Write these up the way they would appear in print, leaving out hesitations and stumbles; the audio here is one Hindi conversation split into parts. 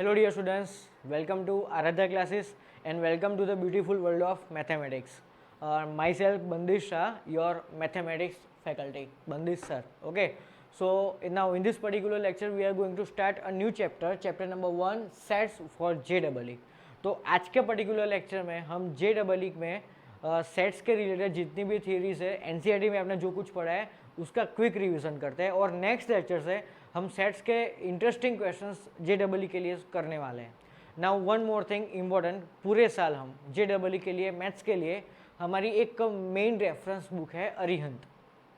Hello dear students, welcome to Aradhya classes and welcome to the beautiful world of mathematics. Myself Bandish Shah, your mathematics faculty, Bandish sir. Okay, so now in this particular lecture we are going to start a new chapter, chapter number 1, sets for JEE. तो आज के पर्टिकुलर लेक्चर में हम JEE में सेट्स के रिलेटेड जितनी भी थियरीज है एनसीईआरटी में आपने जो कुछ पढ़ा है उसका क्विक रिवीजन करते हैं और नेक्स्ट लेक्चर से हम सेट्स के इंटरेस्टिंग क्वेश्चंस JEE के लिए करने वाले हैं. Now one more thing important, पूरे साल हम JEE के लिए मैथ्स के लिए हमारी एक मेन रेफरेंस बुक है अरिहंत.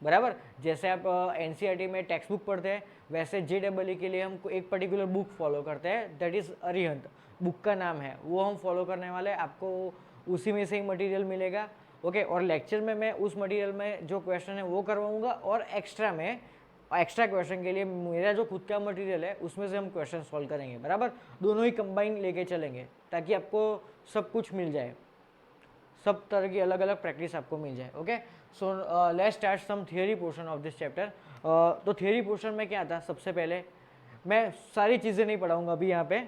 बराबर, जैसे आप एनसीईआरटी में टेक्स्ट बुक पढ़ते हैं वैसे JEE के लिए हम एक पर्टिकुलर बुक फॉलो करते हैं, दैट इज़ अरिहंत. बुक का नाम है, वो हम फॉलो करने वाले हैं. आपको उसी में से ही मटेरियल मिलेगा. ओके, और लेक्चर में मैं उस मटेरियल में जो क्वेश्चन है वो करवाऊंगा और एक्स्ट्रा क्वेश्चन के लिए मेरा जो खुद का मटेरियल है उसमें से हम क्वेश्चन सॉल्व करेंगे. बराबर, दोनों ही कंबाइन लेके चलेंगे ताकि आपको सब कुछ मिल जाए, सब तरह की अलग अलग प्रैक्टिस आपको मिल जाए. Okay, so let's start some theory portion of this chapter. तो थियरी पोर्शन में क्या था, सबसे पहले मैं सारी चीज़ें नहीं पढ़ाऊंगा अभी यहाँ पे.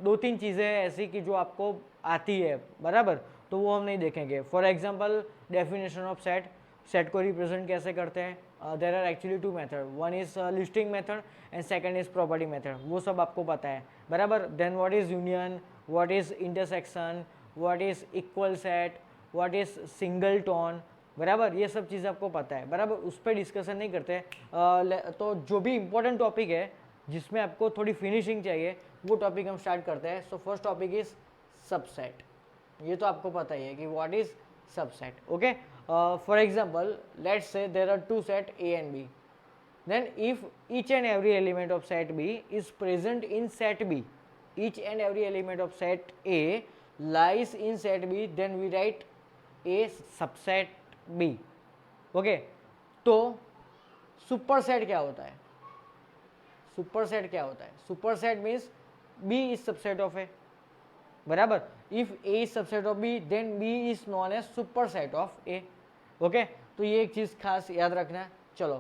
दो तीन चीज़ें हैं ऐसी कि जो आपको आती है, बराबर, तो वो हम नहीं देखेंगे. For example definition of set, set को रिप्रेजेंट कैसे करते हैं. There are actually two method, one is listing method and second is property method, वो सब आपको पता है. बराबर, then what is union, what is intersection, what is equal set, what is singleton. बराबर, ये सब चीज़ आपको पता है. बराबर, उस पर डिस्कशन नहीं करते. तो जो भी इम्पोर्टेंट टॉपिक है जिसमें आपको थोड़ी फिनिशिंग चाहिए वो टॉपिक हम स्टार्ट करते हैं. So first topic is subset. ये तो आपको पता ही है कि what is subset. Okay, for example let's say there are two set A and B, then if each and every element of set B is present in set B, each and every element of set A lies in set B, then we write A subset B. Okay, तो सुपरसेट क्या होता है? सुपरसेट क्या होता है? Superset means B is subset of A. बराबर, if A is subset of B then B is known as superset of A. Okay, तो ये एक चीज़ खास याद रखना है. चलो,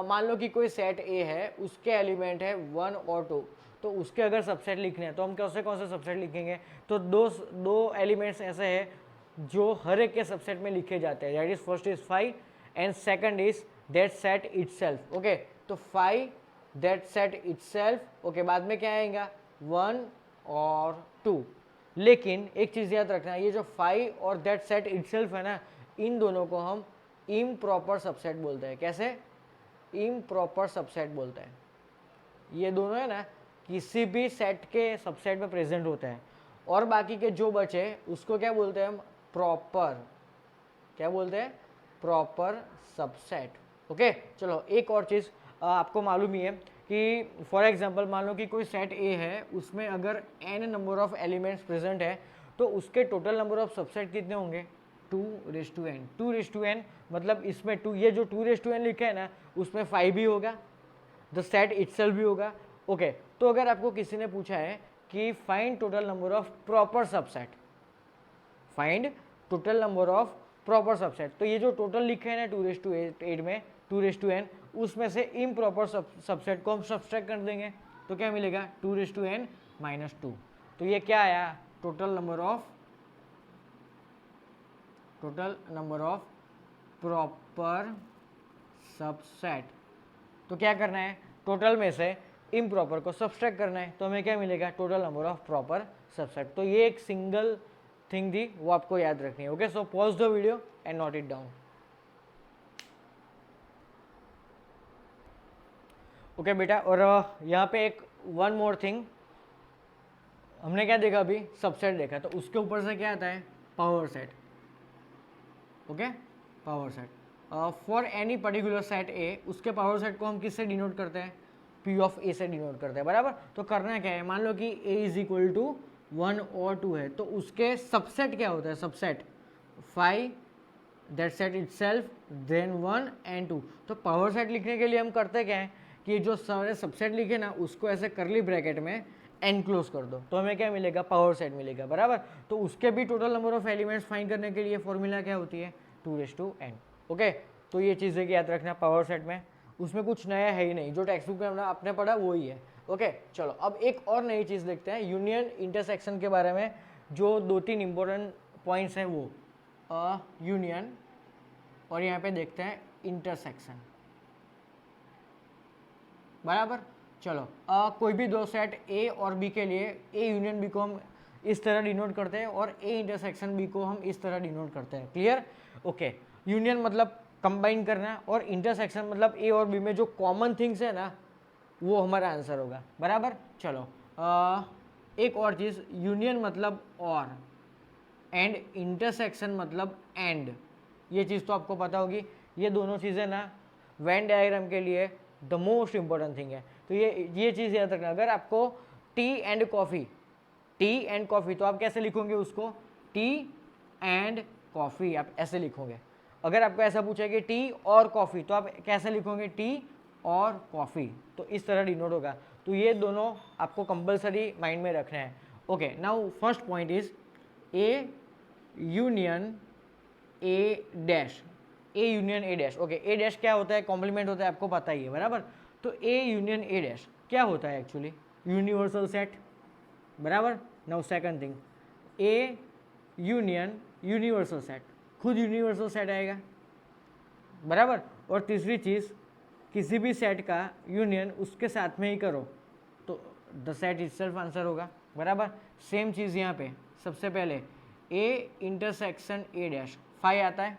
मान लो कि कोई सेट A है, उसके एलिमेंट है 1 और 2, तो उसके अगर सबसेट लिखने हैं तो हम कौन से सबसेट लिखेंगे. तो दो एलिमेंट्स ऐसे हैं जो हर एक के सबसेट में लिखे जाते हैं. That is first is 5 and second is that set itself. Okay, तो 5 दैट सेट इटसेल्फ. ओके, बाद में क्या आएगा 1 और 2. लेकिन एक चीज़ याद रखना, ये जो 5 और दैट सेट इटसेल्फ है ना, इन दोनों को हम इम्प्रॉपर सबसेट बोलते हैं. कैसे? इम्प्रॉपर सबसेट बोलते हैं. ये दोनों है ना किसी भी सेट के सबसेट में प्रेजेंट होते हैं और बाकी के जो बचे उसको क्या बोलते हैं हम? प्रॉपर. क्या बोलते हैं? Proper subset. ओके, चलो एक और चीज़ आपको मालूम ही है कि फॉर एग्जांपल मान लो कि कोई सेट A है, उसमें अगर n number of elements present है तो उसके टोटल नंबर ऑफ सबसेट कितने होंगे? 2n. 2n मतलब इसमें 2, ये जो 2n लिखा है ना उसमें 5 भी होगा, द सेट इटसेल्फ भी होगा. ओके, तो अगर आपको किसी ने पूछा है कि find total number of proper subset, find total number of proper subset, तो ये जो टोटल लिखे हैं ना 2/8 में 2n, उसमें से इम्प्रॉपर सबसेट को हम सब्सट्रैक्ट कर देंगे तो क्या मिलेगा? 2n - 2. तो ये क्या आया? Total number of proper subset. तो क्या करना है? टोटल में से इम्प्रॉपर को सब्सट्रैक्ट करना है, तो हमें क्या मिलेगा? Total number of proper subset. तो ये एक सिंगल थिंग थी, वो आपको याद रखनी है. Okay, so pause the video and note it down. Okay बेटा, और यहाँ पे एक वन मोर थिंग, हमने क्या देखा अभी? सबसेट देखा, तो उसके ऊपर से क्या आता है? Power set. Okay, power set. For any particular set A, उसके पावर सेट को हम किससे डिनोट करते हैं? P ऑफ A से डिनोट करते हैं. बराबर, तो करना क्या है? मान लो कि A इज इक्वल टू 1 और 2 है, तो उसके सबसेट क्या होता है? Subset 5 that set itself, then 1 and 2. तो पावर सेट लिखने के लिए हम करते क्या है कि जो सारे सबसेट लिखे ना उसको ऐसे करली ब्रैकेट में एनक्लोज कर दो, तो हमें क्या मिलेगा? पावर सेट मिलेगा. बराबर, तो उसके भी total number of elements find करने के लिए फॉर्मूला क्या होती है? 2n. ओके, तो ये चीज़ें याद रखना पावर सेट में. उसमें कुछ नया है ही नहीं, जो टेक्स्ट बुक में आपने पढ़ा वही है. ओके चलो अब एक और नई चीज़ देखते हैं यूनियन इंटरसेक्शन के बारे में, जो 2-3 इंपॉर्टेंट पॉइंट्स हैं वो यूनियन और यहाँ पे देखते हैं इंटरसेक्शन। बराबर, चलो कोई भी दो सेट ए और बी के लिए ए यूनियन बी को हम इस तरह डिनोट करते हैं और ए इंटरसेक्शन बी को हम इस तरह डिनोट करते हैं। क्लियर? ओके, यूनियन मतलब कंबाइन करना और इंटरसेक्शन मतलब ए और बी में जो कॉमन थिंग्स है ना वो हमारा आंसर होगा। बराबर, चलो एक और चीज़, यूनियन मतलब और एंड इंटरसेक्शन मतलब एंड, ये चीज़ तो आपको पता होगी। ये दोनों चीज़ें ना वेन डायग्राम के लिए द मोस्ट इंपॉर्टेंट थिंग है। तो ये चीज़ याद रखना, अगर आपको टी एंड कॉफ़ी तो आप कैसे लिखोगे उसको, टी एंड कॉफ़ी आप ऐसे लिखोगे। अगर आपको ऐसा पूछा कि टी और कॉफ़ी तो आप कैसे लिखोगे, टी और कॉफ़ी, तो इस तरह डिनोट होगा। तो ये दोनों आपको कंपलसरी माइंड में रखना है। Okay, now first point is A union A dash, A union A dash. Okay, A dash क्या होता है, कॉम्प्लीमेंट होता है, आपको पता ही है। बराबर, तो ए यूनियन ए डैश क्या होता है एक्चुअली, यूनिवर्सल सेट। बराबर, now second thing, A union universal set, खुद यूनिवर्सल सेट आएगा। बराबर, और तीसरी चीज़, किसी भी सेट का यूनियन उसके साथ में ही करो तो द सेट इटसेल्फ आंसर होगा। बराबर, सेम चीज़ यहाँ पे सबसे पहले A intersection A dash phi आता है,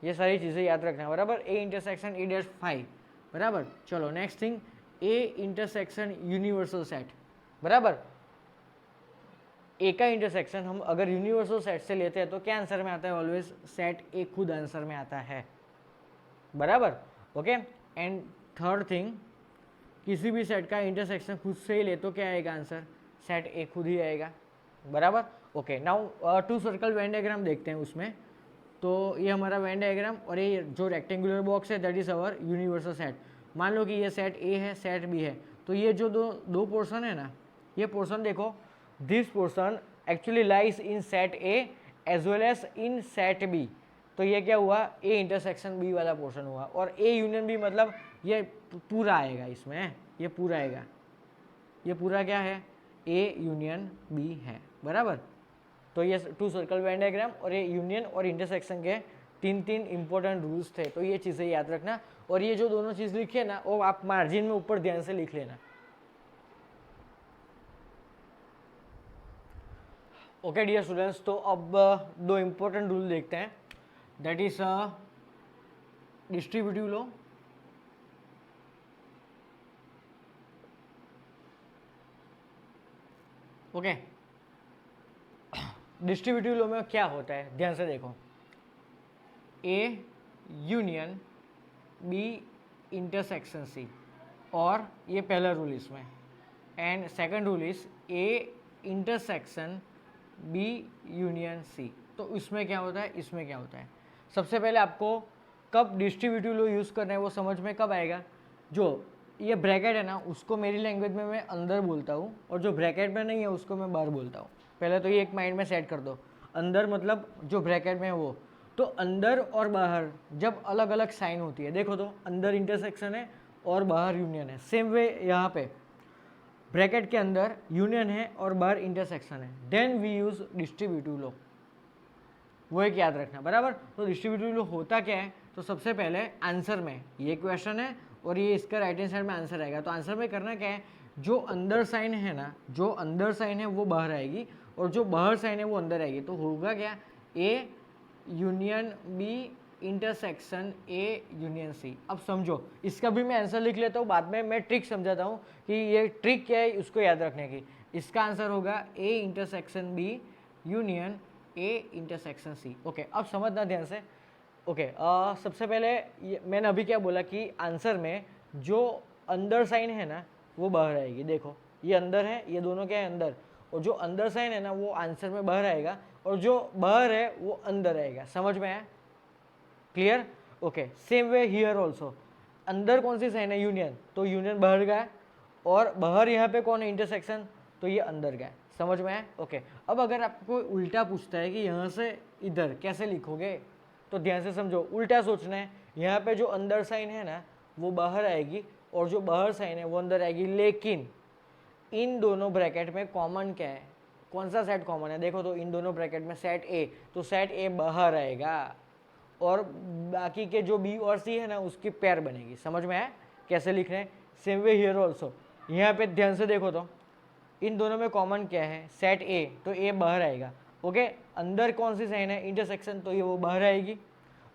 ये सारी चीज़ें याद रखना। बराबर, A intersection A dash phi. बराबर, चलो next thing, A intersection universal set. बराबर, ए का इंटरसेक्शन हम अगर यूनिवर्सल सेट से लेते हैं तो क्या आंसर में आता है, ऑलवेज सेट ए खुद आंसर में आता है। बराबर, ओके। एंड थर्ड थिंग, किसी भी सेट का इंटरसेक्शन खुद से ही ले तो क्या आएगा आंसर, सेट ए खुद ही आएगा। बराबर, okay. Now two circle Venn diagram देखते हैं उसमें। तो ये हमारा वेन डायग्राम और ये जो रेक्टेंगुलर बॉक्स है that is our universal set. मान लो कि ये सेट ए है, सेट बी है, तो ये जो दो पोर्शन है ना, ये पोर्शन देखो, this portion actually lies in set A as well as in set B. तो ये क्या हुआ, ए इंटरसेक्शन बी वाला पोर्शन हुआ। और ए यूनियन बी मतलब ये पूरा आएगा इसमें, ये पूरा आएगा, ये पूरा क्या है, ए यूनियन बी है। बराबर, तो ये टू सर्कल वेन डायग्राम और ये यूनियन और इंटरसेक्शन के 3 इंपॉर्टेंट रूल्स थे। तो ये चीज़ें याद रखना, और ये जो दोनों चीज़ लिखी है ना वो आप मार्जिन में ऊपर ध्यान से लिख लेना। ओके डियर स्टूडेंट्स, तो अब दो इंपॉर्टेंट रूल देखते हैं, that is distributive law okay. Distributive law में क्या होता है, ध्यान से देखो, A union B intersection C, और ये पहला रूल इसमें। And second rule is A intersection B union C. तो इसमें क्या होता है, इसमें क्या होता है, सबसे पहले आपको कब डिस्ट्रीब्यूटिव लॉ यूज़ करना है वो समझ में कब आएगा, जो ये ब्रैकेट है ना उसको मेरी लैंग्वेज में मैं अंदर बोलता हूँ, और जो ब्रैकेट में नहीं है उसको मैं बाहर बोलता हूँ। पहले तो ये एक माइंड में सेट कर दो, अंदर मतलब जो ब्रैकेट में है वो। तो अंदर और बाहर जब अलग अलग साइन होती है, देखो तो अंदर इंटरसेक्शन है और बाहर यूनियन है। सेम वे यहाँ पे ब्रैकेट के अंदर यूनियन है और बाहर इंटरसेक्शन है, then we use distributive law, वो एक याद रखना। बराबर, तो डिस्ट्रीब्यूटिव लॉ होता क्या है, तो सबसे पहले आंसर में ये क्वेश्चन है और ये इसका राइट हैंड साइड में आंसर आएगा। तो आंसर में करना क्या है, जो अंदर साइन है ना, जो अंदर साइन है वो बाहर आएगी और जो बाहर साइन है वो अंदर आएगी। तो होगा क्या, A union B intersection A union C. अब समझो, इसका भी मैं आंसर लिख लेता हूँ, बाद में मैं ट्रिक समझाता हूँ कि ये ट्रिक क्या है उसको याद रखने की। इसका आंसर होगा A intersection B union A intersection C. Okay, अब समझना ध्यान से। ओके, सबसे पहले मैंने अभी क्या बोला कि आंसर में जो अंदर साइन है ना वो बाहर आएगी। देखो ये अंदर है, ये दोनों क्या है, अंदर, और जो अंदर साइन है ना वो आंसर में बाहर आएगा और जो बाहर है वो अंदर आएगा। समझ में आया, clear? Okay, same way here also, अंदर कौन सी साइन है, यूनियन, तो यूनियन बाहर गया, और बाहर यहाँ पे कौन है, इंटरसेक्शन, तो ये अंदर गया। समझ में आया? ओके, अब अगर आपको कोई उल्टा पूछता है कि यहाँ से इधर कैसे लिखोगे, तो ध्यान से समझो, उल्टा सोचना है। यहाँ पे जो अंदर साइन है ना वो बाहर आएगी और जो बाहर साइन है वो अंदर आएगी। लेकिन इन दोनों ब्रैकेट में कॉमन क्या है, कौन सा सेट कॉमन है, देखो तो इन दोनों ब्रैकेट में सेट ए, तो सेट ए बाहर आएगा और बाकी के जो बी और सी है ना उसकी पेयर बनेगी। समझ में आया कैसे लिखना है? सेम वे हियर ऑल्सो, यहाँ पे ध्यान से देखो तो इन दोनों में कॉमन क्या है, सेट ए, तो ए बाहर आएगा। ओके, अंदर कौन सी साइन है, इंटरसेक्शन, तो ये वो बाहर आएगी।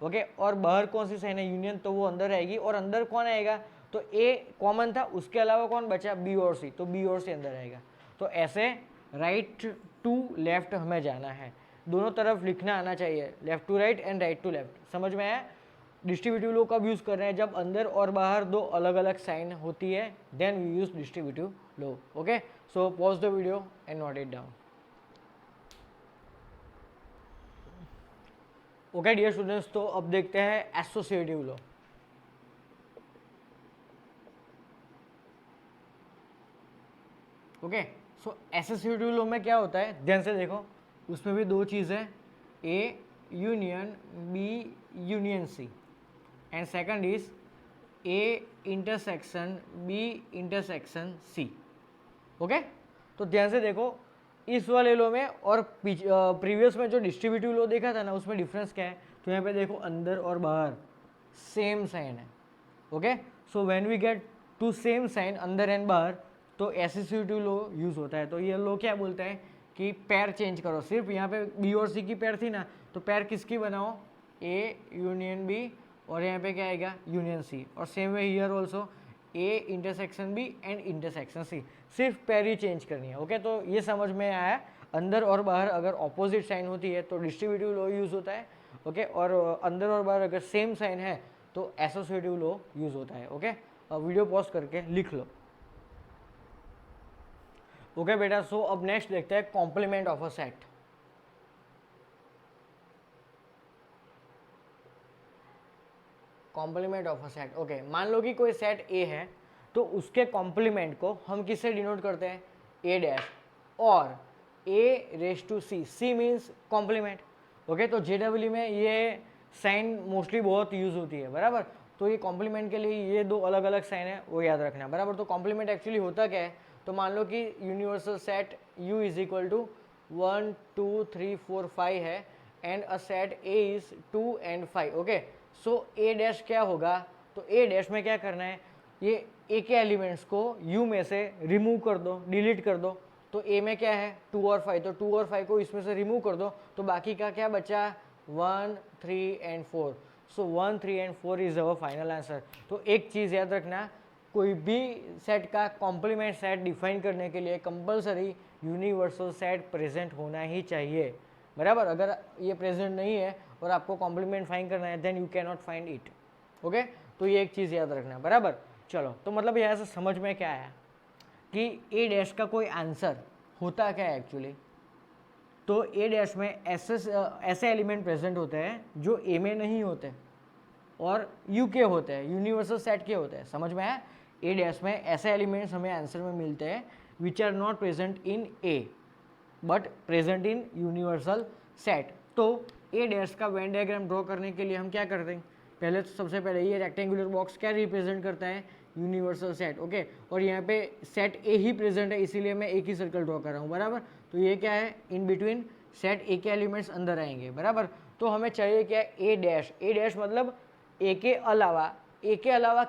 ओके, और बाहर कौन सी साइन है, यूनियन, तो वो अंदर आएगी। और अंदर कौन आएगा, तो ए कॉमन था, उसके अलावा कौन बचा, बी और सी, तो बी और सी अंदर आएगा। तो ऐसे राइट टू लेफ्ट हमें जाना है, दोनों तरफ लिखना आना चाहिए, left to right and right to left. समझ में आया? डिस्ट्रीब्यूटिव लो कब यूज़ कर रहे हैं, जब अंदर और बाहर दो अलग अलग साइन होती है, then we use distributive law. Okay, so pause the video and note it down. Okay dear students, तो अब देखते हैं associative law. Okay, so associative law में क्या होता है, ध्यान से देखो, उसमें भी दो चीज़ें, A union, B union C, and second is A intersection, B intersection C. Okay, तो ध्यान से देखो, इस वाले लो में और प्रीवियस में जो डिस्ट्रीब्यूटिव लो देखा था ना, उसमें डिफरेंस क्या है, तो यहाँ पे देखो अंदर और बाहर सेम साइन है। Okay, so when we get to same sign अंदर एंड बाहर, तो एसोसिएटिव लो यूज होता है। तो ये लो क्या बोलता है कि पेयर चेंज करो, सिर्फ यहाँ पे बी और सी की पेयर थी ना, तो पेयर किसकी बनाओ, ए यूनियन बी, और यहाँ पे क्या आएगा, यूनियन सी। और same way here also A intersection B and intersection C, सिर्फ पेयर ही चेंज करनी है। ओके, तो ये समझ में आया, अंदर और बाहर अगर ऑपोजिट साइन होती है तो डिस्ट्रीब्यूटिव लो यूज होता है। ओके, और अंदर और बाहर अगर सेम साइन है तो एसोसिएटिव लो यूज होता है। ओके, वीडियो पॉज करके लिख लो। ओके बेटा, सो अब नेक्स्ट देखते हैं complement of a set. Complement of a set. Okay, मान लो कि कोई सेट ए है, तो उसके कॉम्प्लीमेंट को हम किससे डिनोट करते हैं, ए डैश, और A raise to C, C means complement. Okay, तो जेडब्ल्यू में ये साइन मोस्टली बहुत यूज होती है, बराबर। तो ये कॉम्प्लीमेंट के लिए ये दो अलग अलग साइन है, वो याद रखना, बराबर। तो कॉम्प्लीमेंट एक्चुअली होता क्या है, तो मान लो कि universal set U is equal to 1 2 3 4 5 है, and a set A is 2 and 5। Okay, so A dash क्या होगा, तो ए डैश में क्या करना है, ये ए के एलिमेंट्स को U में से रिमूव कर दो, डिलीट कर दो। तो ए में क्या है, 2 और 5, तो 2 और 5 को इसमें से रिमूव कर दो, तो बाकी का क्या बचा, 1 3 and 4। So 1 3 and 4 is our final answer. तो एक चीज़ याद रखना, कोई भी सेट का कॉम्प्लीमेंट सेट डिफाइन करने के लिए कंपलसरी यूनिवर्सल सेट प्रेजेंट होना ही चाहिए, बराबर। अगर ये प्रेजेंट नहीं है और आपको कॉम्प्लीमेंट फाइंड करना है, then you can not find it. Okay, तो ये एक चीज़ याद रखना, बराबर। चलो, तो मतलब यहाँ से समझ में क्या आया कि ए डैश का कोई आंसर होता क्या है एक्चुअली। तो ए डैश में ऐसे एलिमेंट प्रेजेंट होते हैं जो ए में नहीं होते और यू के होते हैं, यूनिवर्सल सेट के होते हैं। समझ में आया? ए डैश में ऐसे एलिमेंट्स हमें आंसर में मिलते हैं which are not present in A but present in universal set. तो ए डैश का वेन डायग्राम ड्रॉ करने के लिए हम क्या करते हैं, पहले तो सबसे पहले ये रेक्टेंगुलर बॉक्स क्या रिप्रेजेंट करता है, यूनिवर्सल सेट। ओके, और यहाँ पे सेट ए ही प्रेजेंट है, इसीलिए मैं एक ही सर्कल ड्रॉ कर रहा हूँ, बराबर। तो ये क्या है, इन बिटवीन सेट ए के एलिमेंट्स अंदर आएंगे, बराबर। तो हमें चाहिए क्या, ए डैश। ए डैश मतलब ए के अलावा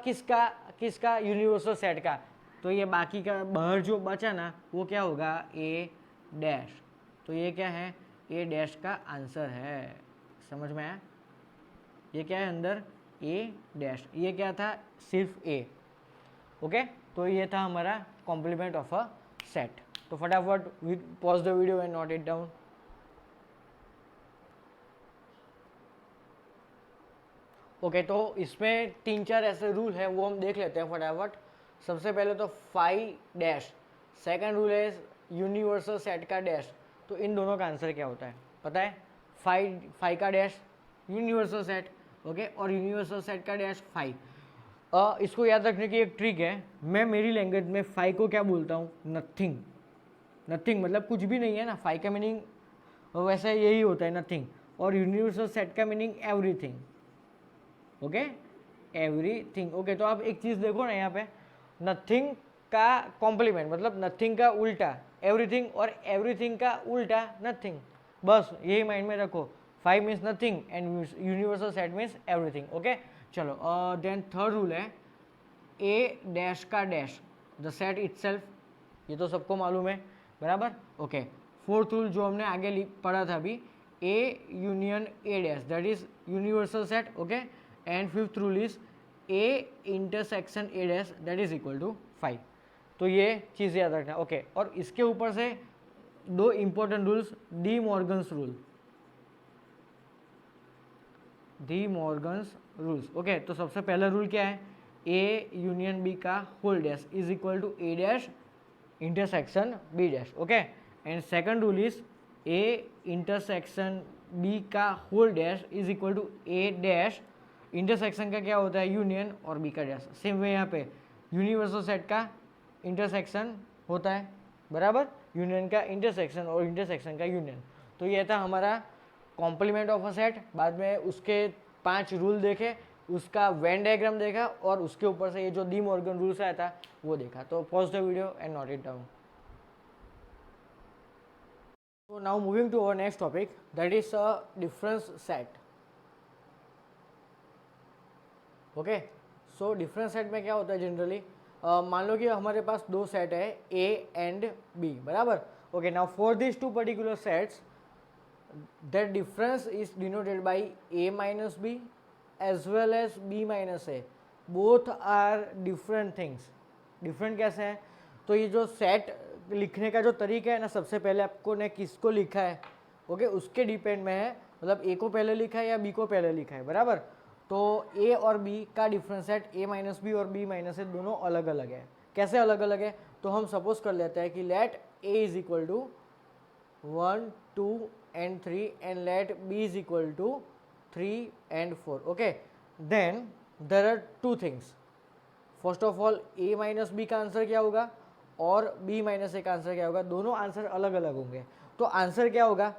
किसका यूनिवर्सल सेट का। तो ये बाकी का बाहर जो बचा ना, वो क्या होगा, ए डैश। तो ये क्या है, ए डैश का आंसर है। समझ में आया? ये क्या है अंदर, ए डैश। ये क्या था, सिर्फ ए। ओके, तो ये था हमारा कॉम्प्लीमेंट ऑफ अ सेट। तो फटाफट pause the video and note it down. Okay, तो इसमें 3-4 ऐसे रूल हैं, वो हम देख लेते हैं फटाफट। सबसे पहले तो फाई डैश, सेकंड रूल है यूनिवर्सल सेट का डैश। तो इन दोनों का आंसर क्या होता है पता है, फाई का डैश यूनिवर्सल सेट, ओके, और यूनिवर्सल सेट का डैश फाई। इसको याद रखने की एक ट्रिक है, मैं मेरी लैंग्वेज में फाई को क्या बोलता हूँ, नथिंग। नथिंग मतलब कुछ भी नहीं है ना, फाई का मीनिंग वैसे यही होता है, नथिंग। और यूनिवर्सल सेट का meaning everything. Okay, everything. Okay, तो आप एक चीज़ देखो ना यहाँ पे, नथिंग का कॉम्प्लीमेंट मतलब नथिंग का उल्टा एवरीथिंग और एवरीथिंग का उल्टा नथिंग, बस यही माइंड में रखो। 5 means nothing and universal set means everything. Okay, चलो देन थर्ड रूल है ए डैश का डैश द सेट इटसेल्फ, ये तो सबको मालूम है बराबर। ओके, फोर्थ रूल जो हमने आगे पढ़ा था अभी, A union A dash that is universal set. Okay, and fifth rule is A intersection A dash that is equal to 5। तो ये चीज़ याद रखना। ओके, और इसके ऊपर से दो important rules, De Morgan's rule, De Morgan's rules. Okay, तो सबसे पहला रूल क्या है, ए यूनियन बी का whole dash is equal to A dash intersection B dash. Okay, and second rule is A intersection B का whole dash is equal to A dash intersection का क्या होता है, यूनियन, और बी का डैश। सेम वे यहाँ पे यूनिवर्सल सेट का इंटरसेक्शन होता है बराबर, यूनियन का इंटरसेक्शन और इंटरसेक्शन का यूनियन। तो ये था हमारा कॉम्प्लीमेंट ऑफ अ सेट। बाद में उसके 5 रूल देखे, उसका वेन डायग्राम देखा, और उसके ऊपर से ये जो डी मॉर्गन रूल्स आया था वो देखा। तो pause the video and note it down. So now moving to our next topic, that is a difference set. Okay, so difference set में क्या होता है जनरली, मान लो कि हमारे पास दो सेट है ए एंड बी बराबर। Okay, now for this two particular sets that difference is denoted by A minus B as well as B minus A, both are different things. Different कैसे है, तो ये जो सेट लिखने का जो तरीका है ना, सबसे पहले आपको ने किसको लिखा है, ओके, उसके डिपेंड में है, मतलब ए को पहले लिखा है या बी को पहले लिखा है बराबर। तो ए और बी का difference set A minus B और बी माइनस ए दोनों अलग अलग है। कैसे अलग अलग है, तो हम सपोज कर लेते हैं कि let A is equal to 1 2 and 3 and let b is equal to 3 and 4. Okay, then there are two things. First of all a minus B का आंसर क्या होगा और b माइनस ए का आंसर क्या होगा, दोनों आंसर अलग अलग होंगे। तो आंसर क्या होगा,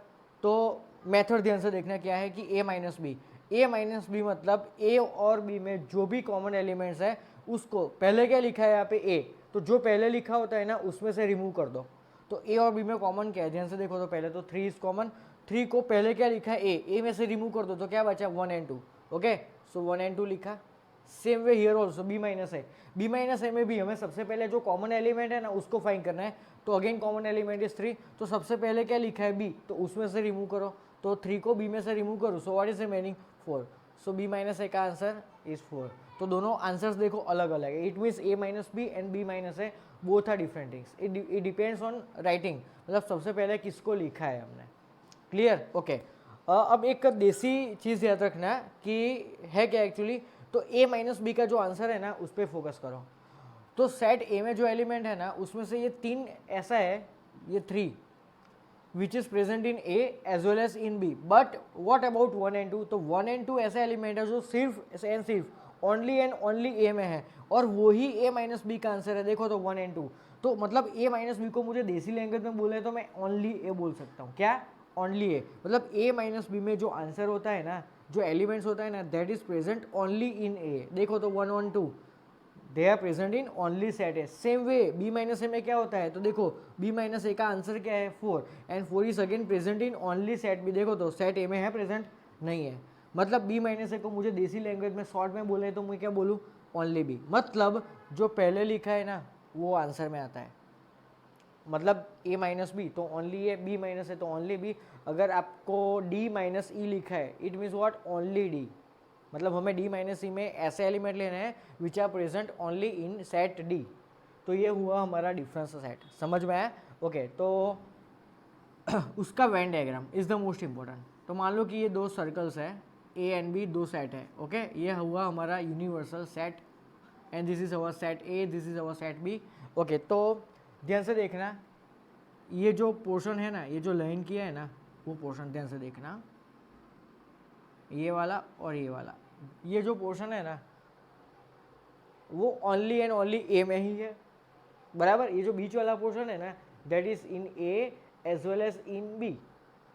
तो मेथड ध्यान से देखना क्या है कि a माइनस बी मतलब a और b में जो भी कॉमन एलिमेंट्स है उसको पहले क्या लिखा है यहाँ पे a, तो जो पहले लिखा होता है ना उसमें से रिमूव कर दो। तो a और b में कॉमन क्या है, ध्यान से देखो, तो पहले तो 3 इज कॉमन, 3 को पहले क्या लिखा है a में से रिमूव कर दो तो क्या बचा 1 and 2। ओके, सो 1 and 2 लिखा। Same way here also B minus A में भी हमें सबसे पहले जो कॉमन एलिमेंट है ना उसको फाइंड करना है। तो अगेन कॉमन एलिमेंट इज 3, तो सबसे पहले क्या लिखा है b, तो उसमें से रिमूव करो, तो 3 को b में से रिमूव करो, so what is remaining 4। So b minus A का आंसर इज 4। तो दोनों आंसर्स देखो अलग अलग है। It means a minus B and b minus A both are different things. It depends on writing, मतलब सबसे पहले किसको लिखा है हमने। क्लियर? ओके, अब एक देसी चीज़ याद रखना कि है क्या एक्चुअली, तो a माइनस बी का जो आंसर है ना उस पर फोकस करो। तो सेट a में जो एलिमेंट है ना उसमें से ये 3 ऐसा है, ये 3 which is present in a as well as in b, but what about 1 and 2, तो 1 and 2 ऐसा एलिमेंट है जो सिर्फ ओनली एंड ओनली a में है, और वही a माइनस बी का आंसर है। देखो तो 1 and 2, तो मतलब a माइनस बी को मुझे देसी लैंग्वेज में बोले तो मैं ओनली a बोल सकता हूँ। क्या? ओनली a, मतलब a माइनस बी में जो आंसर होता है ना, जो एलिमेंट्स होता है ना, that is present only in a। देखो तो 1 and 2 they are present in only set A. Same way b minus A में क्या होता है, तो देखो b माइनस ए का आंसर क्या है 4, and 4 is again present in only set b। देखो तो सेट ए में है, प्रेजेंट नहीं है, मतलब b माइनस ए को मुझे देसी लैंग्वेज में शॉर्ट में बोले तो मैं क्या बोलूँ, ओनली b, मतलब जो पहले लिखा है ना वो आंसर में आता है। मतलब a माइनस बी तो only A, b minus A तो ओनली b। अगर आपको d माइनस ई लिखा है, it means what, only d, मतलब हमें d माइनस ई में ऐसे एलिमेंट लेने हैं which are present only in set d। तो ये हुआ हमारा डिफरेंस सेट, समझ में आया? ओके, तो उसका Venn diagram is the most important. तो मान लो कि ये दो सर्कल्स है a एंड b, दो सेट है। ओके, ये हुआ हमारा universal set, and this is our set a, this is our set b। Okay, तो ध्यान से देखना, ये जो पोर्शन है ना, ये जो लाइन किया है ना, वो पोर्शन ध्यान से देखना, ये वाला और ये वाला, ये जो पोर्शन है ना वो ओनली एंड ओनली ए में ही है बराबर। ये जो बीच वाला पोर्शन है ना that is in A as well as in B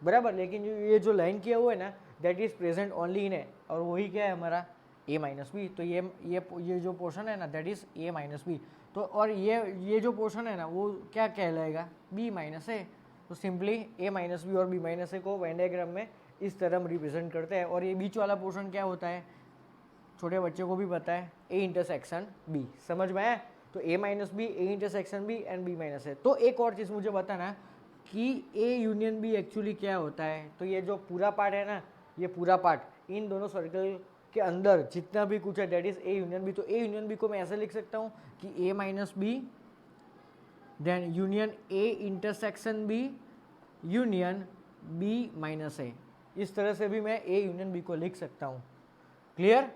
बराबर, लेकिन ये जो लाइन किया हुआ है ना that is present only in A, और वही क्या है हमारा ए माइनस बी, तो ये जो पोर्शन है ना that is A minus B, तो और ये जो पोर्शन है ना वो क्या कहलाएगा, बी माइनस ए। तो सिंपली ए माइनस बी और बी माइनस ए को वेन डायग्राम में इस तरह हम रिप्रेजेंट करते हैं। और ये बीच वाला पोर्शन क्या होता है, छोटे बच्चों को भी पता है, ए इंटरसेक्शन बी। समझ में आया? तो A minus B, A intersection B and B minus A. तो एक और चीज़ मुझे बताना कि ए यूनियन बी एक्चुअली क्या होता है। तो ये जो पूरा पार्ट है ना, ये पूरा पार्ट इन दोनों सर्कल के अंदर जितना भी कुछ है that is A union B. तो ए यूनियन बी को मैं ऐसे लिख सकता हूँ कि A minus B then union A intersection B union B minus A. इस तरह से भी मैं ए यूनियन बी को लिख सकता हूँ। क्लियर?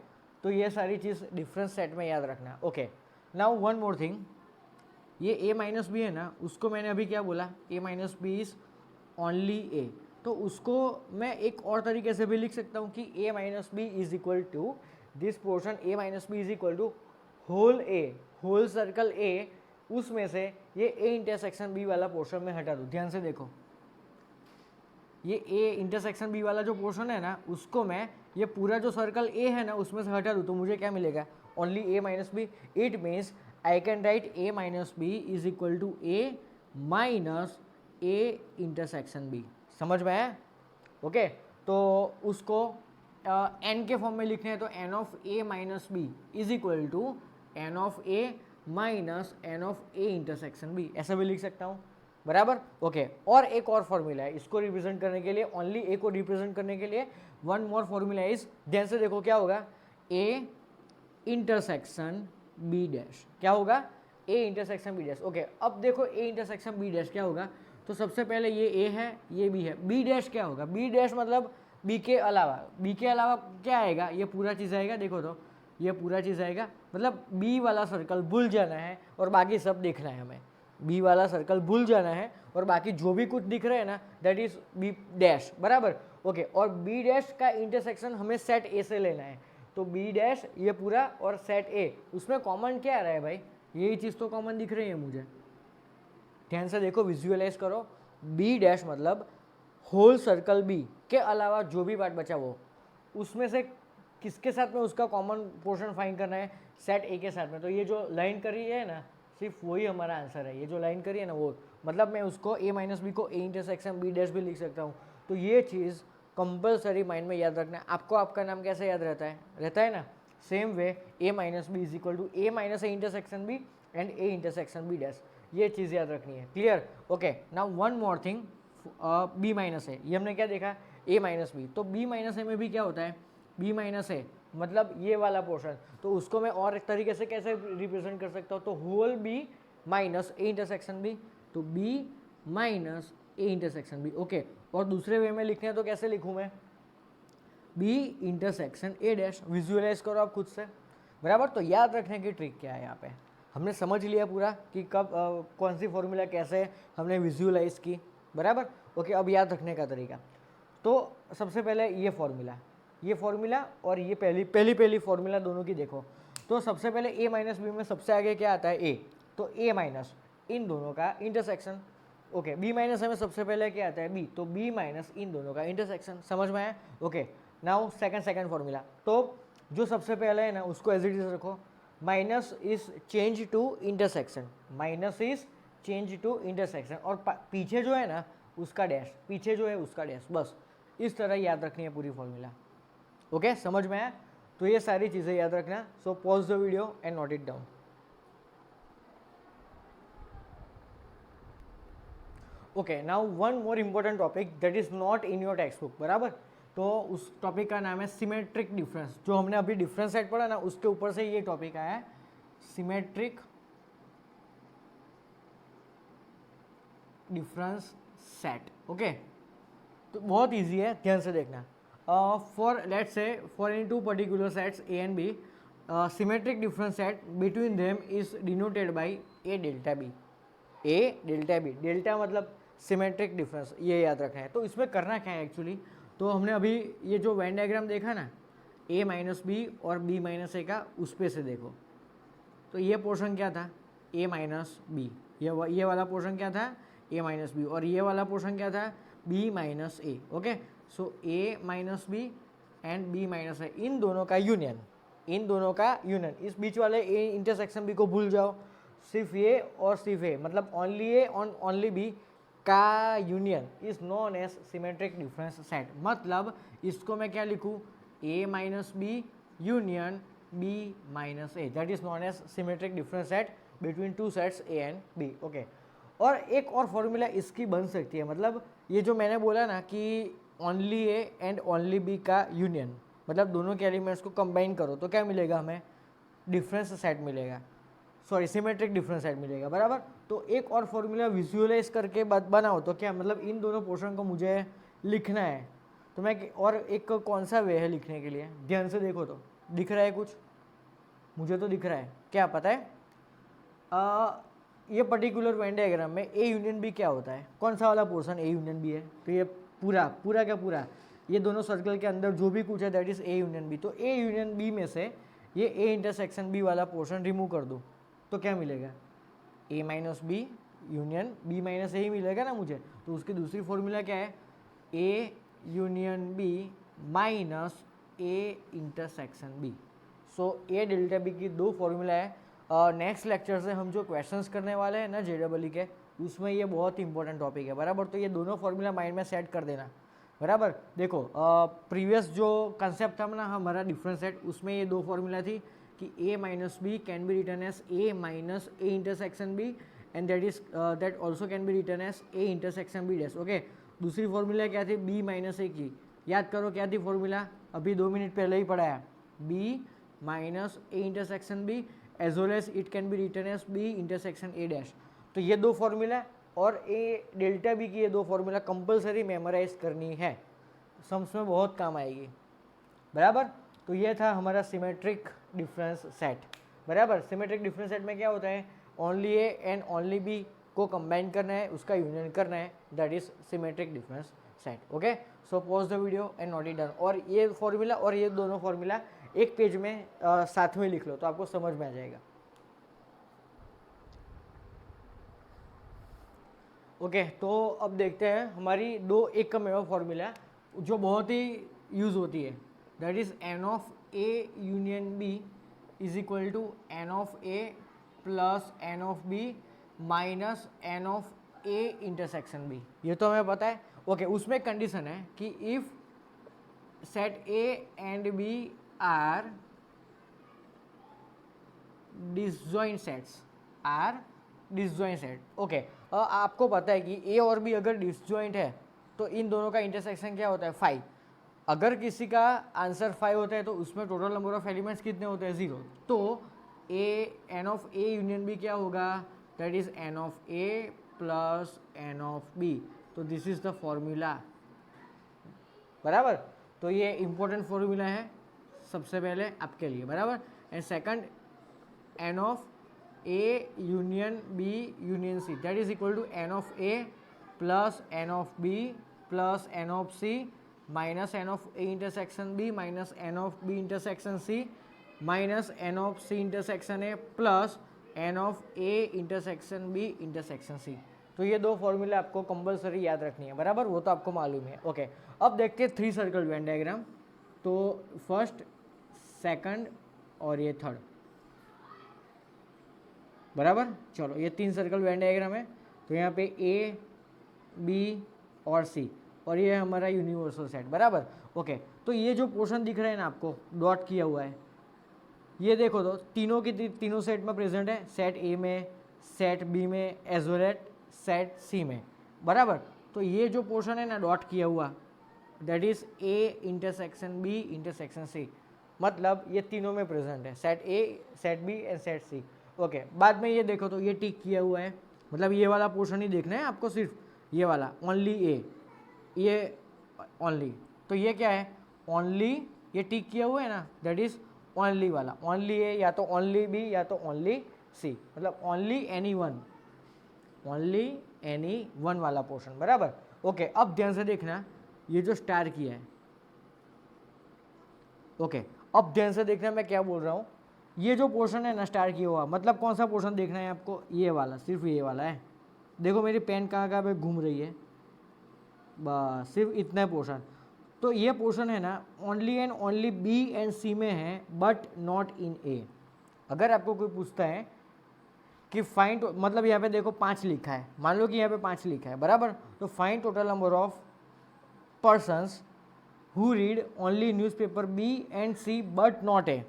तो ये सारी चीज़ डिफरेंस सेट में याद रखना। Okay, now one more thing, ये ए माइनस बी है ना, उसको मैंने अभी क्या बोला, ए माइनस बी इज ओनली ए। तो उसको मैं एक और तरीके से भी लिख सकता हूँ कि A minus B is equal to this portion, A minus B is equal to whole A, whole circle A, उसमें से ये ए इंटरसेक्शन बी वाला पोर्शन में हटा दूँ। ध्यान से देखो, ये ए इंटरसेक्शन बी वाला जो पोर्शन है ना, उसको मैं ये पूरा जो सर्कल ए है ना उसमें से हटा दूँ, तो मुझे क्या मिलेगा, only A minus B. It means I can write A minus B is equal to A minus A intersection B. समझ में आया? ओके, तो उसको एन के फॉर्म में लिखने हैं, तो N of A minus B is equal to N of A minus n of A intersection B, ऐसा भी लिख सकता हूँ। बराबर? ओके, और एक और फॉर्मूला है इसको रिप्रेजेंट करने के लिए, ओनली ए को रिप्रेजेंट करने के लिए वन मोर फॉर्मूला इज, ध्यान से देखो क्या होगा, ए इंटरसेक्शन बी डैश। क्या होगा? A intersection B dash. Okay, अब देखो ए इंटरसेक्शन बी डैश क्या होगा। तो सबसे पहले ये ए है, ये बी है, बी डैश क्या होगा, बी डैश मतलब बी के अलावा, बी के अलावा क्या आएगा, ये पूरा चीज़ आएगा। देखो तो ये पूरा चीज़ आएगा, मतलब बी वाला सर्कल भूल जाना है और बाकी सब देखना है हमें। बी वाला सर्कल भूल जाना है और बाकी जो भी कुछ दिख रहा है ना दैट इज बी डैश। बराबर? ओके, और बी डैश का इंटरसेक्शन हमें सेट ए से लेना है। तो बी डैश ये पूरा और सेट ए, उसमें कॉमन क्या आ रहा है भाई, यही चीज़ तो कॉमन दिख रही है मुझे। ध्यान से देखो, विजुअलाइज करो, बी डैश मतलब होल सर्कल बी के अलावा जो भी पार्ट बचा वो, उसमें से किसके साथ में उसका कॉमन पोर्शन फाइंड करना है, सेट ए के साथ में। तो ये जो लाइन करी है ना, सिर्फ वही हमारा आंसर है। ये जो लाइन करी है ना वो, मतलब मैं उसको ए माइनस बी को ए इंटरसेक्शन बी डैश भी लिख सकता हूँ। तो ये चीज़ कंपलसरी माइंड में याद रखना है। आपको आपका नाम कैसे याद रहता है ना, same way A minus B is equal to A minus A intersection B and A intersection B dash, ये चीज़ याद रखनी है। Clear? Okay, now one more thing, B minus A, ये हमने क्या देखा, ए माइनस बी। तो बी माइनस ए में भी क्या होता है, बी माइनस ए मतलब ये वाला पोर्शन, तो उसको मैं और एक तरीके से कैसे रिप्रेजेंट कर सकता हूँ, तो whole B minus A intersection B, तो B minus A intersection B. Okay, और दूसरे वे में लिखने हैं तो कैसे लिखूँ मैं, B intersection A dash. Visualize करो आप खुद से। बराबर? तो याद रखने की ट्रिक क्या है, यहाँ पे हमने समझ लिया पूरा कि कब कौन सी फॉर्मूला कैसे हमने विजुअलाइज की। बराबर? ओके, अब याद रखने का तरीका, तो सबसे पहले ये फॉर्मूला और ये पहली फॉर्मूला दोनों की देखो। तो सबसे पहले ए माइनस बी में सबसे आगे क्या आता है, ए, तो ए माइनस इन दोनों का इंटरसेक्शन। ओके, बी माइनस में सबसे पहले क्या आता है, बी, तो बी माइनस इन दोनों का इंटरसेक्शन। समझ में आया? ओके, नाउ सेकंड फॉर्मूला, तो जो सबसे पहले है ना उसको एज इट इज रखो, minus is change to intersection, minus is change to intersection, और पीछे जो है ना उसका डैश, पीछे जो है उसका डैश। बस इस तरह याद रखनी है पूरी फॉर्मूला। ओके, समझ में आया? तो ये सारी चीज़ें याद रखना। सो pause the video and note it down. Okay, now one more important topic that is not in your text book. बराबर? तो उस टॉपिक का नाम है सिमेट्रिक डिफरेंस। जो हमने अभी डिफरेंस सेट पढ़ा ना उसके ऊपर से ये टॉपिक आया है, सिमेट्रिक डिफरेंस सेट। ओके, तो बहुत इजी है, ध्यान से देखना। For let's say for any two particular sets A and B, symmetric difference set between them is denoted by A delta B. A delta B, delta मतलब सिमेट्रिक डिफरेंस, ये याद रखना है। तो इसमें करना क्या है एक्चुअली, तो हमने अभी ये जो वेन डायग्राम देखा ना, ए माइनस बी और बी माइनस ए का, उस पे से देखो तो ये पोर्शन क्या था, ए माइनस बी, ये वाला पोर्शन क्या था, ए माइनस बी, और ये वाला पोर्शन क्या था, B minus A. Okay, so A minus B and B minus A, इन दोनों का यूनियन। इन दोनों का यूनियन, इस बीच वाले ए इंटरसेक्शन बी को भूल जाओ, सिर्फ ए और सिर्फ ए, मतलब ओनली ए और ओनली बी का union is known as symmetric difference set. मतलब इसको मैं क्या लिखूँ, A minus B union B minus A, that is known as symmetric difference set between two sets A and B. Okay, और एक और फॉर्मूला इसकी बन सकती है, मतलब ये जो मैंने बोला ना कि only A and only B का यूनियन, मतलब दोनों के एलिमेंट्स को कंबाइन करो तो क्या मिलेगा हमें, डिफरेंस सेट मिलेगा, सॉरी सिमेट्रिक डिफरेंस सेट मिलेगा, बराबर। तो एक और फॉर्मूला विजुअलाइज करके बनाओ तो क्या, मतलब इन दोनों पोर्शन को मुझे लिखना है, तो मैं और एक कौन सा वे है लिखने के लिए, ध्यान से देखो तो दिख रहा है कुछ, मुझे तो दिख रहा है, क्या पता है ये पर्टिकुलर वेन डायग्राम में ए यूनियन बी क्या होता है, कौन सा वाला पोर्शन ए यूनियन बी है, तो ये पूरा पूरा क्या पूरा, ये दोनों सर्कल के अंदर जो भी कुछ है that is A union B. तो ए यूनियन बी में से ये ए इंटरसेक्शन बी वाला पोर्शन रिमूव कर दो तो क्या मिलेगा, A minus B union B minus A ही मिलेगा ना मुझे। तो उसकी दूसरी फॉर्मूला क्या है, A union B minus A intersection B. So A delta B की दो फॉर्मूला है। नेक्स्ट लेक्चर से हम जो क्वेश्चंस करने वाले हैं ना JEE के, उसमें ये बहुत इंपॉर्टेंट टॉपिक है, बराबर। तो ये दोनों फॉर्मूला माइंड में सेट कर देना, बराबर। देखो प्रीवियस जो कंसेप्ट था ना हमारा डिफरेंस सेट, उसमें ये दो फॉर्मूला थी कि A minus B can be written as A minus A intersection B and that also can be written as A intersection B dash. Okay, दूसरी फॉर्मूला क्या थी, बी माइनस ए की, याद करो क्या थी फॉर्मूला, अभी 2 मिनट पहले ही पढ़ाया, B minus A intersection B as well as it can be written as B intersection A dash. तो ये दो फॉर्मूला और ए डेल्टा बी की ये दो फॉर्मूला कंपलसरी मेमोराइज करनी है, सम्स में बहुत काम आएगी, बराबर। तो ये था हमारा सिमेट्रिक डिफरेंस सेट, बराबर। सिमेट्रिक डिफरेंस सेट में क्या होता है, only A and only B को कंबाइन करना है, उसका यूनियन करना है, that is symmetric difference set. Okay, so pause the video and note it down. और ये फॉर्मूला और ये दोनों फॉर्मूला एक पेज में साथ में लिख लो तो आपको समझ में आ जाएगा। ओके, तो अब देखते हैं हमारी दो एक का मेवा फॉर्मूला जो बहुत ही यूज़ होती है, that is n of A union B is equal to N of A plus n of B minus n of A intersection B. ये तो हमें पता है। ओके, उसमें कंडीशन है कि if set A and B are disjoint sets, are disjoint set. Okay, आपको पता है कि ए और बी अगर डिसजॉइंट है तो इन दोनों का इंटरसेक्शन क्या होता है, 5। अगर किसी का आंसर 5 होता है तो उसमें टोटल नंबर ऑफ एलिमेंट्स कितने होते हैं, 0। तो A n of A union B क्या होगा, that is n of A plus n of B. तो दिस इज द फॉर्मूला, बराबर। तो ये इंपॉर्टेंट फॉर्मूला है सबसे पहले आपके लिए, बराबर। And second, n of A union B union C, that is equal to N of A plus n of B plus n of C minus n of A intersection B minus n of B intersection C minus n of C intersection A plus n of A intersection B intersection C. तो ये दो फॉर्मूले आपको कंपलसरी याद रखनी है, बराबर, वो तो आपको मालूम है। ओके, अब देखते हैं 3 सर्कल वेन डायग्राम। तो फर्स्ट, सेकंड और ये थर्ड, बराबर। चलो, ये 3 सर्कल वेन डायग्राम है। तो यहाँ पे ए बी और सी, और ये हमारा यूनिवर्सल सेट, बराबर। ओके, तो ये जो पोर्शन दिख रहा है ना आपको डॉट किया हुआ है, ये देखो तो तीनों सेट में प्रेजेंट है, सेट ए में, सेट बी में, एज वेल एज सेट सी में, बराबर। तो ये जो पोर्शन है ना डॉट किया हुआ, that is A intersection B intersection C, मतलब ये तीनों में प्रेजेंट है, set A, set B and set C. Okay, बाद में ये देखो तो ये टिक किया हुआ है, मतलब ये वाला पोर्शन ही देखना है आपको, सिर्फ ये वाला ओनली ए, ये ओनली। तो ये क्या है, ओनली, ये टिक किया हुआ है ना, दैट इज ओनली वाला, ओनली ए या तो ओनली बी या तो ओनली सी, मतलब only any one, only any one वाला पोर्शन, बराबर। ओके, अब ध्यान से देखना ये जो स्टार किया है। ओके, अब ध्यान से देखना मैं क्या बोल रहा हूँ, ये जो पोर्शन है ना स्टार किया हुआ, मतलब कौन सा पोर्शन देखना है आपको, ये वाला, सिर्फ ये वाला है। देखो मेरी पेन कहाँ कहाँ पे घूम रही है, बस सिर्फ इतना पोर्शन। तो ये पोर्शन है ना only and only B and C में है बट नॉट इन ए। अगर आपको कोई पूछता है कि फाइंड, मतलब यहाँ पे देखो 5 लिखा है, मान लो कि यहाँ पे 5 लिखा है बराबर, तो find total number of persons who read only newspaper B and C but not A.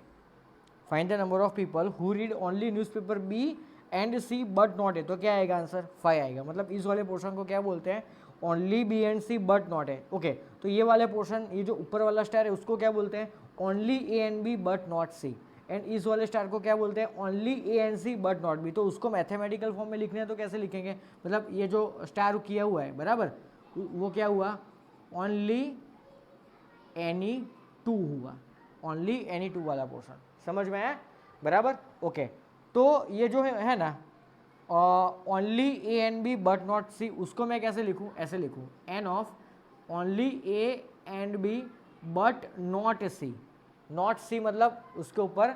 Find the number of people who read only newspaper B and C but not A. तो क्या आएगा आंसर? 5 आएगा। मतलब इस वाले पोर्शन को क्या बोलते हैं? Only B and C but not A. Okay, तो ये वाले पोर्शन, ये जो ऊपर वाला स्टार है उसको क्या बोलते हैं? Only A and B but not C. And इस वाले स्टार को क्या बोलते हैं? Only A and C but not B. तो उसको मैथमेटिकल फॉर्म में लिखने हैं तो कैसे लिखेंगे? मतलब ये जो स्टार किया हुआ है बराबर, वो क्या हुआ? ओनली एनी टू हुआ, ओनली एनी टू वाला पोर्शन। समझ में आया? बराबर, ओके। तो ये जो है ना only A and B but not C, उसको मैं कैसे लिखूँ? ऐसे लिखूँ, n of only A and B but not C. Not C मतलब उसके ऊपर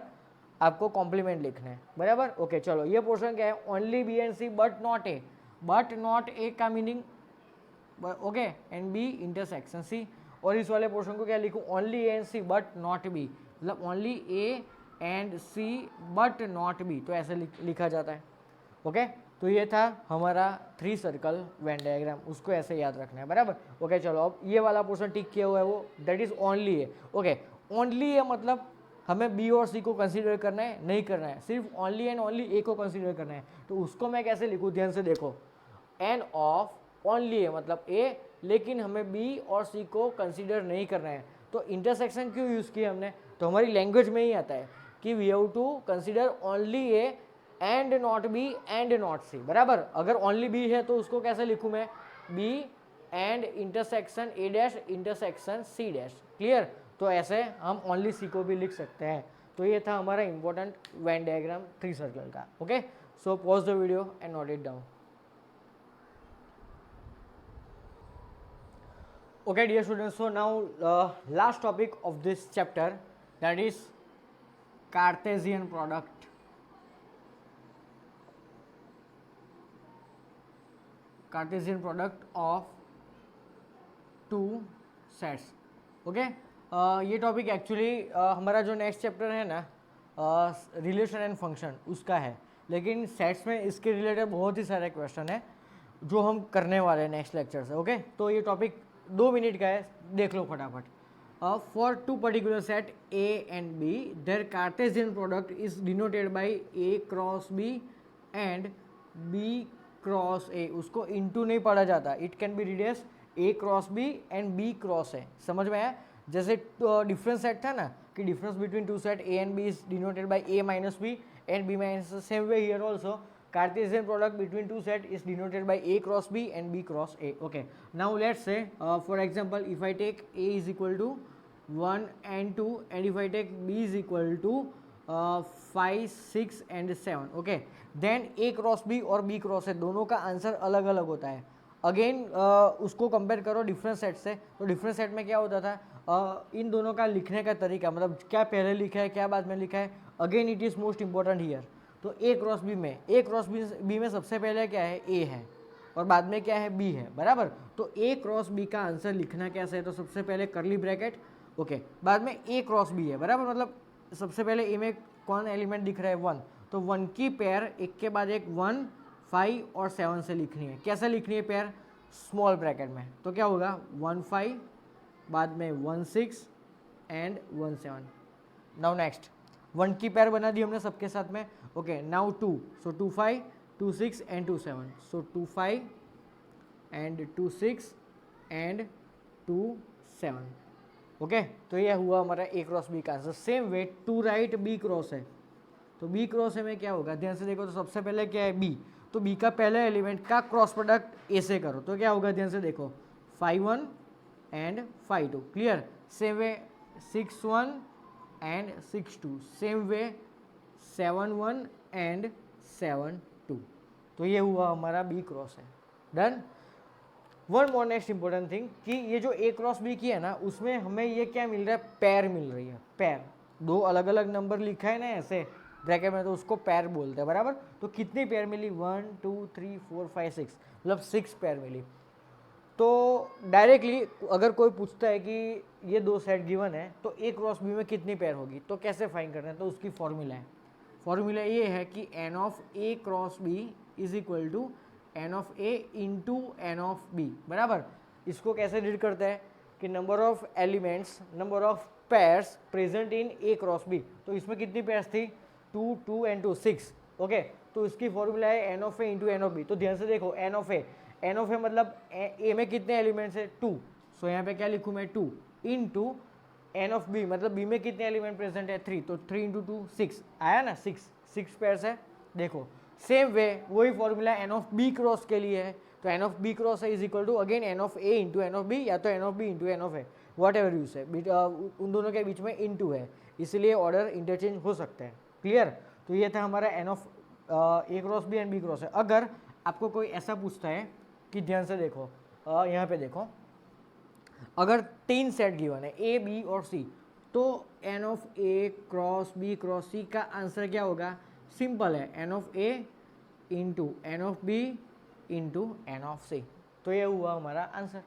आपको कॉम्प्लीमेंट लिखना है बराबर। ओके चलो, ये पोर्शन क्या है? Only B and C but not A. But not A का meaning okay, and B intersection C. और इस वाले पोर्शन को क्या लिखूँ? Only A and C but not B, मतलब only A and C but not B. तो ऐसे लिखा जाता है। ओके, तो ये था हमारा 3 सर्कल वेन डायग्राम, उसको ऐसे याद रखना है बराबर। ओके चलो, अब ये वाला पोर्शन टिक किया हुआ है वो that is only A. Okay, only A मतलब हमें बी और सी को कंसीडर करना है? नहीं करना है, सिर्फ ओनली एंड ओनली ए को कंसीडर करना है। तो उसको मैं कैसे लिखूँ? ध्यान से देखो, एन ऑफ ओनली ए मतलब ए, लेकिन हमें बी और सी को कंसीडर नहीं करना है। तो इंटरसेक्शन क्यों यूज़ किया हमने? तो हमारी लैंग्वेज में ही आता है कि we have to consider only A and not B and not C बराबर। अगर ओनली बी है तो उसको कैसे लिखूँ मैं? B and intersection A dash intersection C dash. Clear? तो ऐसे हम ओनली सी को भी लिख सकते हैं। तो ये था हमारा इंपॉर्टेंट वेन डायग्राम 3 सर्कल का। Okay, so pause the video and note it down. Okay dear students, so now last topic of this chapter, that is Cartesian product. Cartesian product of two sets. Okay, ये टॉपिक एक्चुअली हमारा जो नेक्स्ट चैप्टर है ना रिलेशन एंड फंक्शन उसका है, लेकिन सेट्स में इसके रिलेटेड बहुत ही सारे क्वेश्चन है जो हम करने वाले हैं नेक्स्ट लेक्चर से। ओके, तो ये टॉपिक 2 मिनट का है, देख लो फटाफट। For 2 particular set A and B, there Cartesian product is denoted by A cross B and B cross A. उसको इनटू नहीं पढ़ा जाता, it can be read as A cross B and B cross A. समझ में आया? जैसे डिफरेंस सेट था ना कि difference between 2 set A and B is denoted by A minus B and B minus, same way here also Cartesian product between 2 set is denoted by A cross B and B cross A. Okay, now let's say for example, if I take A is equal to 1 and 2 and if I take B is equal to 5, 6 and 7, okay, then A cross B और B cross A दोनों का आंसर अलग अलग होता है। अगेन उसको कंपेयर करो डिफरेंट सेट से, तो डिफरेंट सेट में क्या होता था, इन दोनों का लिखने का तरीका, मतलब क्या पहले लिखा है क्या बाद में लिखा है, again it is most important here. तो ए क्रॉस बी में, ए क्रॉस बी में सबसे पहले क्या है? ए है और बाद में क्या है? बी है बराबर। तो ए क्रॉस बी का आंसर लिखना कैसे है? तो सबसे पहले करली ब्रैकेट, ओके, बाद में ए क्रॉस बी है बराबर। मतलब सबसे पहले ए में कौन एलिमेंट दिख रहा है? 1, तो 1 की पेयर एक के बाद एक 1, 5 और 7 से लिखनी है। कैसे लिखनी है पेयर? स्मॉल ब्रैकेट में। तो क्या होगा? 1, 5 बाद में 1, 6 एंड 1, 7। नाउ नेक्स्ट 1 की पेयर बना दी हमने सबके साथ में। Okay, now 2, so 2, 5, 2, 6 and 2, 7, so 2, 5 and 2, 6 and 2, 7। Okay, तो ये हुआ हमारा ए क्रॉस बी का answer. Same way 2 right B cross है, तो बी क्रॉस है में क्या होगा? ध्यान से देखो, तो सबसे पहले क्या है? बी, तो बी का पहले एलिमेंट का क्रॉस प्रोडक्ट ए से करो, तो क्या होगा? ध्यान से देखो, 5, 1 and 5, 2। Clear? Same way 6, 1 and 6, 2। Same way 7, 1 and 7, 2। तो ये हुआ हमारा बी क्रॉस है। Done. One more next important thing कि ये जो ए क्रॉस बी की है ना, उसमें हमें ये क्या मिल रहा है? पैर मिल रही है। पैर, 2 अलग अलग नंबर लिखा है ना ऐसे ब्रैकेट में, तो उसको पैर बोलते हैं बराबर। तो कितनी पैर मिली? 1, 2, 3, 4, 5, 6, मतलब 6 पैर मिली। तो डायरेक्टली अगर कोई पूछता है कि ये दो सेट गिवन है तो ए क्रॉस बी में कितनी पेयर होगी, तो कैसे फाइंड करना है, तो उसकी फॉर्मूला है, फॉर्मूला ये है कि N of A cross B is equal to N of A into N of B, बराबर। इसको कैसे रीड करते हैं कि number of elements, number of pairs present in A cross B, तो इसमें कितनी पेयर्स थी, 2 2 एंड 2 6, ओके। तो इसकी फॉर्मूला है N of A into N of B. तो ध्यान से देखो, एन ऑफ ए मतलब ए में कितने एलिमेंट्स है, 2, सो यहाँ पे क्या लिखूँ मैं, 2 इंटू एन ऑफ बी मतलब बी में कितने एलिमेंट प्रेजेंट है, 3, तो 3 इंटू 2 6 आया ना, 6 पेयर्स है। देखो सेम वे वही formula N of B cross के लिए है, तो एन ऑफ बी क्रॉस है is equal to again N of A into N of B, या तो N of B into N of A, whatever use है, उन दोनों के बीच में इंटू है, इसलिए ऑर्डर इंटरचेंज हो सकते हैं। क्लियर। तो ये था हमारा N of A cross B and B cross है। अगर आपको कोई ऐसा पूछता है कि ध्यान से देखो, यहाँ पे देखो, अगर 3 सेट गिवन है ए बी और सी, तो N of A cross C का आंसर क्या होगा, सिंपल है, N of A into N of B into N of C. तो ये हुआ हमारा answer.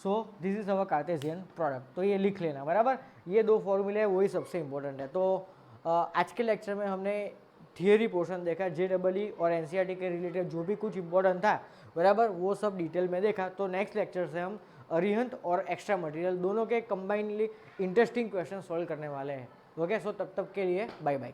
So this is our Cartesian product. तो ये लिख लेना, बराबर। ये दो फॉर्मूले हैं, वही सबसे इंपॉर्टेंट है। तो आज के लेक्चर में हमने थियरी पोर्शन देखा, JEE और NCERT के रिलेटेड जो भी कुछ इंपॉर्टेंट था, बराबर, वो सब डिटेल में देखा। तो नेक्स्ट लेक्चर से हम अरिहंत और एक्स्ट्रा मटेरियल दोनों के कंबाइनली इंटरेस्टिंग क्वेश्चन सॉल्व करने वाले हैं। ओके, सो तब तक के लिए बाय बाय।